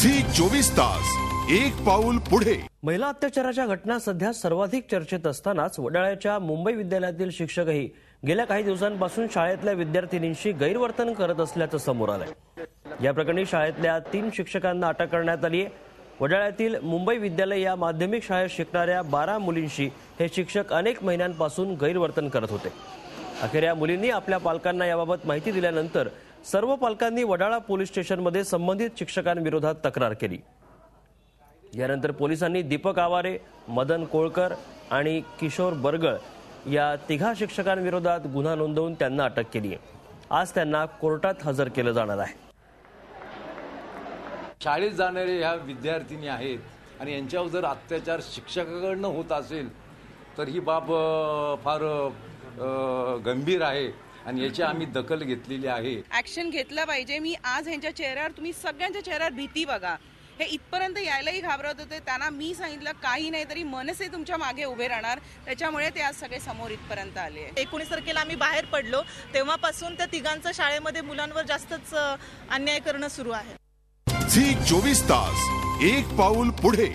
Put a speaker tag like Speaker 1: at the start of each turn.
Speaker 1: Zee 24 तास एक पाऊल पुढे।
Speaker 2: महिला अत्याचाराच्या घटना सध्या सर्वाधिक चर्चेत असतानाच वडाळ्याच्या मुंबई विद्यालयातील शिक्षकही गेल्या काही दिवसांपासून शाळेतल्या विद्यार्थिनींशी गैरवर्तन करत असल्याचं समोर आलंय। या प्रकरणी शाळेतल्या 3 शिक्षकांना अटक करण्यात आली आहे। वडाळ्यातील मुंबई विद्यालय या माध्यमिक शाळेत शिकणाऱ्या 12 मुलींशी हे शिक्षक अनेक महिन्यांपासून गैरवर्तन करत होते। अखेर या मुलींनी आपल्या पालकांना याबाबत माहिती दिल्यानंतर सर्व पालकांनी वडाळा पोलीस स्टेशनमध्ये संबंधित शिक्षकांविरोधात तक्रार केली। यानंतर पोलिसांनी दीपक आवारे, मदन कोळकर आणि किशोर बरगळ या 3 शिक्षकांविरोधात गुन्हा नोंदवून त्यांना अटक केली आहे। आज त्यांना कोर्टात हजर केलं जाणार आहे।
Speaker 3: शाळेत जाणारे ह्या विद्यार्थिनी आहेत आणि यांच्यावर जर अत्याचार शिक्षकाकडून होत असेल तर ही बाब फार गंभीर आहे आणि याची आम्ही दखल घेतलेली आहे।
Speaker 4: ऍक्शन घेतला पाहिजे। मी आज ह्यांच्या चेहऱ्यावर, तुम्ही सगळ्यांच्या चेहऱ्यावर भीती बघा। हे इथपर्यंत यायलाही घाबरत होते। त्यांना मी सांगितलं काही नाही तरी मनसे तुमच्या मागे उभे राहणार, त्याच्यामुळे ते आज सगळे समोर इथपर्यंत आले।
Speaker 5: 19 तारखेला आम्ही बाहेर पडलो तेव्हापासून त्या तिघांचं शाळेमध्ये मुलांवर जास्तच अन्याय करणं सुरू आहे।
Speaker 1: झी 24 तास एक पाऊल पुढे।